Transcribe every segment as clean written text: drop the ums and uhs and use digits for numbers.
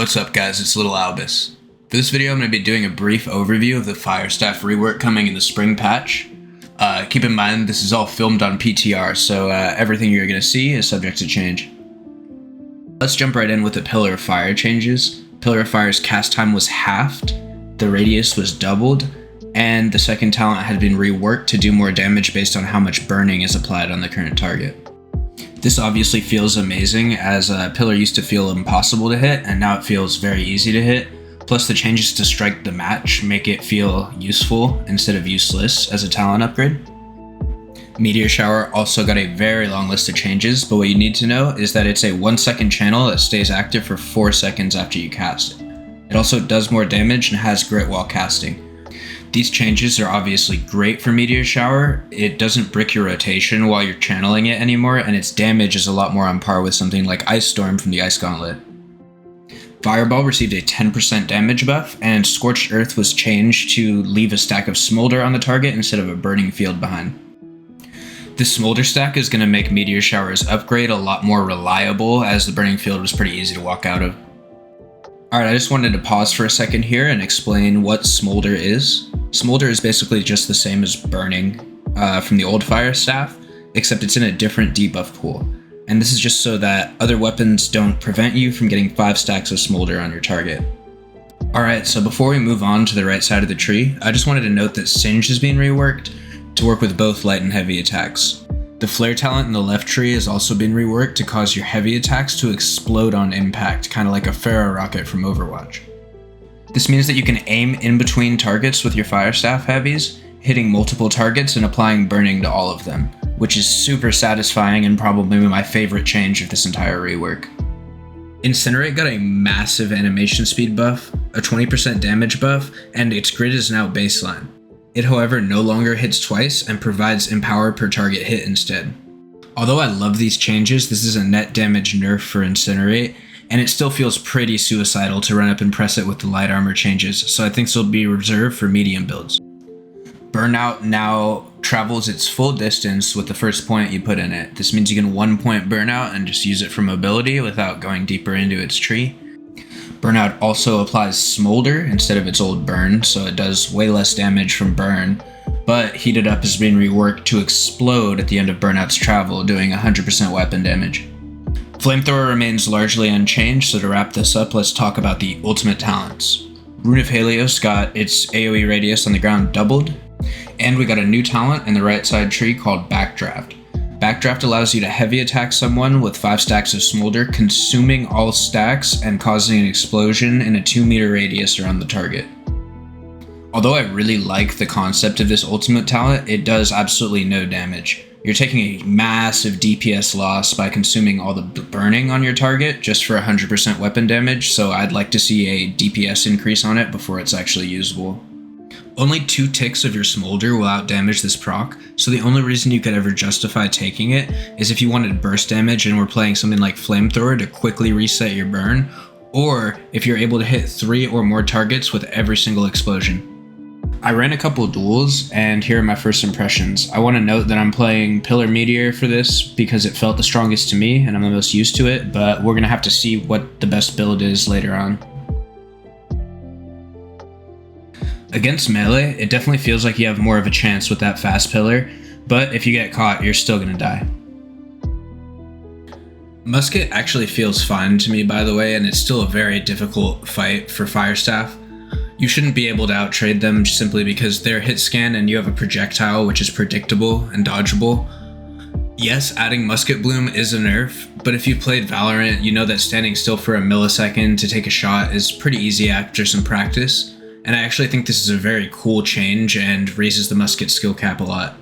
what's up guys, it's little Albus. For this video I'm going to be doing a brief overview of the firestaff rework coming in the spring patch. Keep in mind this is all filmed on PTR, so everything you're going to see is subject to change. Let's jump right in with the Pillar of Fire changes. Pillar of Fire's cast time was halved, the radius was doubled, and the second talent had been reworked to do more damage based on how much burning is applied on the current target. This obviously feels amazing, as Pillar used to feel impossible to hit, and now it feels very easy to hit. Plus the changes to Strike the Match make it feel useful instead of useless as a talent upgrade. Meteor Shower also got a very long list of changes, but what you need to know is that it's a 1-second channel that stays active for 4 seconds after you cast it. It also does more damage and has grit while casting. These changes are obviously great for Meteor Shower. It doesn't brick your rotation while you're channeling it anymore, and its damage is a lot more on par with something like Ice Storm from the Ice Gauntlet. Fireball received a 10% damage buff, and Scorched Earth was changed to leave a stack of Smolder on the target instead of a burning field behind. This Smolder stack is going to make Meteor Shower's upgrade a lot more reliable, as the burning field was pretty easy to walk out of. Alright, I just wanted to pause for a second here and explain what Smolder is. Smolder is basically just the same as Burning from the old Firestaff, except it's in a different debuff pool. And this is just so that other weapons don't prevent you from getting 5 stacks of Smolder on your target. Alright, so before we move on to the right side of the tree, I just wanted to note that Singe is being reworked to work with both light and heavy attacks. The Flare talent in the left tree has also been reworked to cause your heavy attacks to explode on impact, kind of like a Pharaoh rocket from Overwatch. This means that you can aim in between targets with your Firestaff heavies, hitting multiple targets and applying burning to all of them, which is super satisfying and probably my favorite change of this entire rework. Incinerate got a massive animation speed buff, a 20% damage buff, and its grid is now baseline. It, however, no longer hits twice and provides Empower per target hit instead. Although I love these changes, this is a net damage nerf for Incinerate, and it still feels pretty suicidal to run up and press it with the light armor changes, so I think this will be reserved for medium builds. Burnout now travels its full distance with the first point you put in it. This means you can 1-point Burnout and just use it for mobility without going deeper into its tree. Burnout also applies Smolder instead of its old Burn, so it does way less damage from Burn, but Heated Up has been reworked to explode at the end of Burnout's travel, doing 100% weapon damage. Flamethrower remains largely unchanged, so to wrap this up, let's talk about the ultimate talents. Rune of Helios got its AoE radius on the ground doubled, and we got a new talent in the right side tree called Backdraft. Backdraft allows you to heavy attack someone with 5 stacks of Smolder, consuming all stacks and causing an explosion in a 2-meter radius around the target. Although I really like the concept of this ultimate talent, it does absolutely no damage. You're taking a massive DPS loss by consuming all the burning on your target just for 100% weapon damage, so I'd like to see a DPS increase on it before it's actually usable. Only 2 ticks of your Smolder will outdamage this proc, so the only reason you could ever justify taking it is if you wanted burst damage and were playing something like Flamethrower to quickly reset your burn, or if you're able to hit 3 or more targets with every single explosion. I ran a couple duels, and here are my first impressions. I want to note that I'm playing Pillar Meteor for this because it felt the strongest to me and I'm the most used to it, but we're going to have to see what the best build is later on. Against melee, it definitely feels like you have more of a chance with that fast pillar, but if you get caught, you're still gonna die. Musket actually feels fine to me, by the way, and it's still a very difficult fight for Firestaff. You shouldn't be able to outtrade them simply because they're hit scan and you have a projectile which is predictable and dodgeable. Yes, adding Musket Bloom is a nerf, but if you've played Valorant, you know that standing still for a millisecond to take a shot is pretty easy after some practice. And I actually think this is a very cool change and raises the musket skill cap a lot.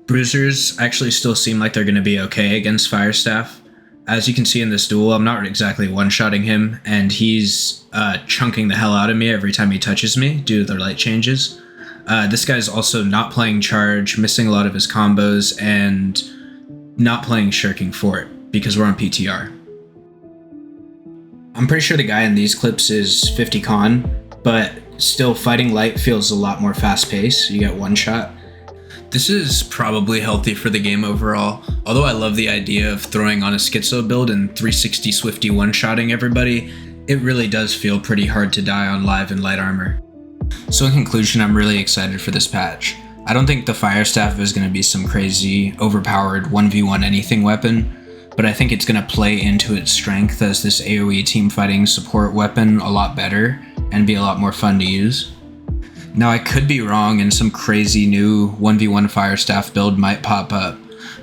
Bruisers actually still seem like they're going to be okay against Firestaff. As you can see in this duel, I'm not exactly one-shotting him, and he's chunking the hell out of me every time he touches me due to the light changes. This guy's also not playing Charge, missing a lot of his combos, and not playing Shirking Fort because we're on PTR. I'm pretty sure the guy in these clips is 50 con, but still fighting light feels a lot more fast-paced. You get one shot. This is probably healthy for the game overall, although I love the idea of throwing on a schizo build and 360 Swifty one-shotting everybody. It really does feel pretty hard to die on live and light armor. So in conclusion, I'm really excited for this patch. I don't think the firestaff is going to be some crazy, overpowered 1v1 anything weapon, but I think it's going to play into its strength as this AoE teamfighting support weapon a lot better and be a lot more fun to use. Now I could be wrong and some crazy new 1v1 firestaff build might pop up,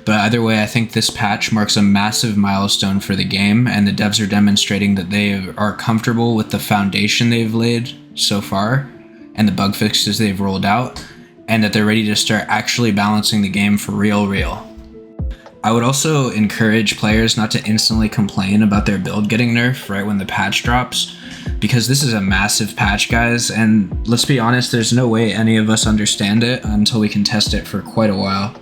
but either way I think this patch marks a massive milestone for the game, and the devs are demonstrating that they are comfortable with the foundation they've laid so far and the bug fixes they've rolled out, and that they're ready to start actually balancing the game for real. I would also encourage players not to instantly complain about their build getting nerfed right when the patch drops, because this is a massive patch, guys, and let's be honest, there's no way any of us understand it until we can test it for quite a while.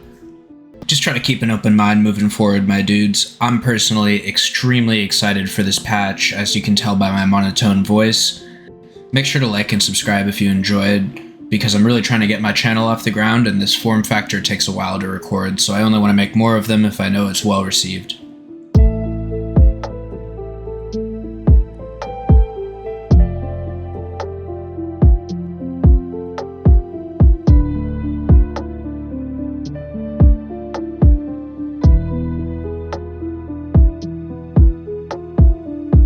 Just try to keep an open mind moving forward, my dudes. I'm personally extremely excited for this patch, as you can tell by my monotone voice. Make sure to like and subscribe if you enjoyed, because I'm really trying to get my channel off the ground and this form factor takes a while to record, so I only want to make more of them if I know it's well received.